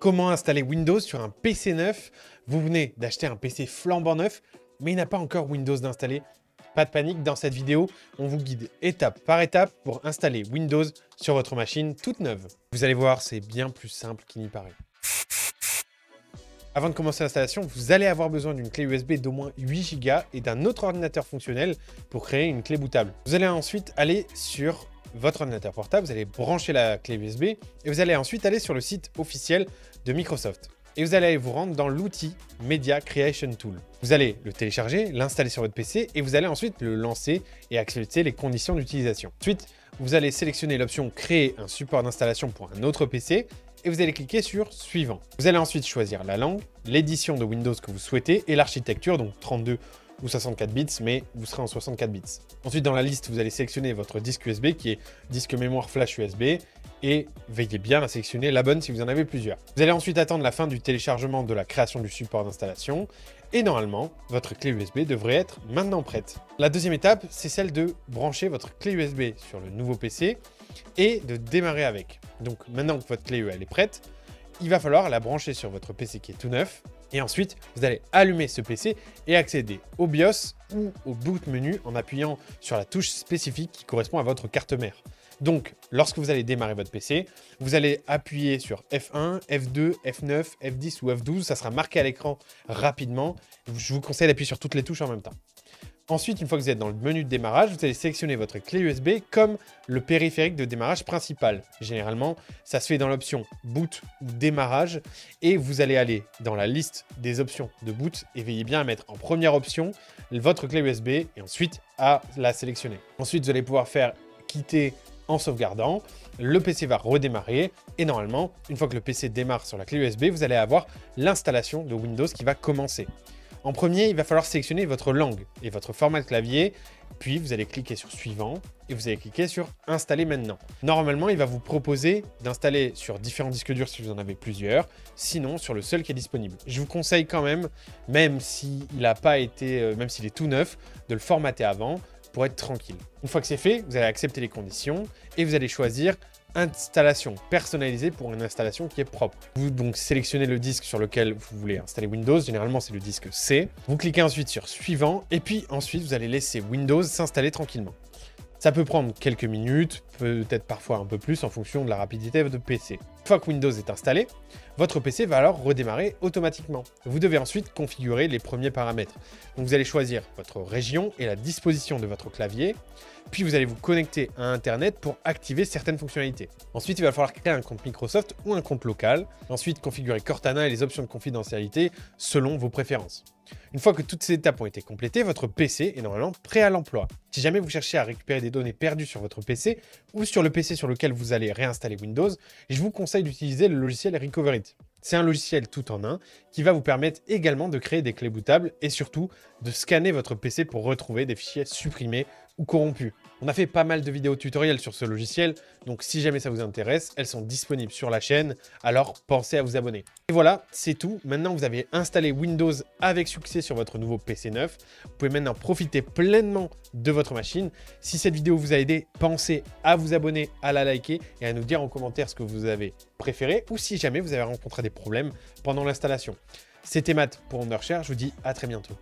Comment installer Windows sur un PC neuf? Vous venez d'acheter un PC flambant neuf, mais il n'a pas encore Windows d'installer. Pas de panique, dans cette vidéo, on vous guide étape par étape pour installer Windows sur votre machine toute neuve. Vous allez voir, c'est bien plus simple qu'il n'y paraît. Avant de commencer l'installation, vous allez avoir besoin d'une clé USB d'au moins 8 Go et d'un autre ordinateur fonctionnel pour créer une clé bootable. Vous allez ensuite aller sur votre ordinateur portable, vous allez brancher la clé USB et vous allez ensuite aller sur le site officiel de Microsoft. Et vous allez vous rendre dans l'outil Media Creation Tool. Vous allez le télécharger, l'installer sur votre PC et vous allez ensuite le lancer et accepter les conditions d'utilisation. Ensuite, vous allez sélectionner l'option Créer un support d'installation pour un autre PC et vous allez cliquer sur Suivant. Vous allez ensuite choisir la langue, l'édition de Windows que vous souhaitez et l'architecture, donc 32 ou 64 bits, mais vous serez en 64 bits. Ensuite, dans la liste, vous allez sélectionner votre disque USB qui est disque mémoire flash USB et veillez bien à sélectionner la bonne si vous en avez plusieurs. Vous allez ensuite attendre la fin du téléchargement de la création du support d'installation et normalement, votre clé USB devrait être maintenant prête. La deuxième étape, c'est celle de brancher votre clé USB sur le nouveau PC et de démarrer avec. Donc maintenant que votre clé elle est prête, il va falloir la brancher sur votre PC qui est tout neuf. Et ensuite, vous allez allumer ce PC et accéder au BIOS ou au boot menu en appuyant sur la touche spécifique qui correspond à votre carte mère. Donc, lorsque vous allez démarrer votre PC, vous allez appuyer sur F1, F2, F9, F10 ou F12. Ça sera marqué à l'écran rapidement. Je vous conseille d'appuyer sur toutes les touches en même temps. Ensuite, une fois que vous êtes dans le menu de démarrage, vous allez sélectionner votre clé USB comme le périphérique de démarrage principal. Généralement, ça se fait dans l'option boot ou démarrage et vous allez aller dans la liste des options de boot et veillez bien à mettre en première option votre clé USB et ensuite à la sélectionner. Ensuite, vous allez pouvoir faire quitter en sauvegardant. Le PC va redémarrer et normalement, une fois que le PC démarre sur la clé USB, vous allez avoir l'installation de Windows qui va commencer. En premier, il va falloir sélectionner votre langue et votre format de clavier, puis vous allez cliquer sur Suivant et vous allez cliquer sur Installer maintenant. Normalement, il va vous proposer d'installer sur différents disques durs si vous en avez plusieurs, sinon sur le seul qui est disponible. Je vous conseille quand même s'il n'a pas été, même s'il est tout neuf, de le formater avant pour être tranquille. Une fois que c'est fait, vous allez accepter les conditions et vous allez choisir installation personnalisée pour une installation qui est propre. Vous donc sélectionnez le disque sur lequel vous voulez installer Windows, généralement c'est le disque C. Vous cliquez ensuite sur Suivant et puis ensuite vous allez laisser Windows s'installer tranquillement. Ça peut prendre quelques minutes, peut-être parfois un peu plus en fonction de la rapidité de votre PC. Une fois que Windows est installé, votre PC va alors redémarrer automatiquement. Vous devez ensuite configurer les premiers paramètres. Donc vous allez choisir votre région et la disposition de votre clavier, puis vous allez vous connecter à Internet pour activer certaines fonctionnalités. Ensuite, il va falloir créer un compte Microsoft ou un compte local. Ensuite, configurer Cortana et les options de confidentialité selon vos préférences. Une fois que toutes ces étapes ont été complétées, votre PC est normalement prêt à l'emploi. Si jamais vous cherchez à récupérer des données perdues sur votre PC ou sur le PC sur lequel vous allez réinstaller Windows, je vous conseille d'utiliser le logiciel Recoverit. C'est un logiciel tout en un qui va vous permettre également de créer des clés bootables et surtout de scanner votre PC pour retrouver des fichiers supprimés ou corrompus. On a fait pas mal de vidéos tutoriels sur ce logiciel, donc si jamais ça vous intéresse, elles sont disponibles sur la chaîne, alors pensez à vous abonner. Et voilà, c'est tout. Maintenant, vous avez installé Windows avec succès sur votre nouveau PC neuf. Vous pouvez maintenant profiter pleinement de votre machine. Si cette vidéo vous a aidé, pensez à vous abonner, à la liker et à nous dire en commentaire ce que vous avez préféré ou si jamais vous avez rencontré des problèmes pendant l'installation. C'était Matt pour Undershare, je vous dis à très bientôt.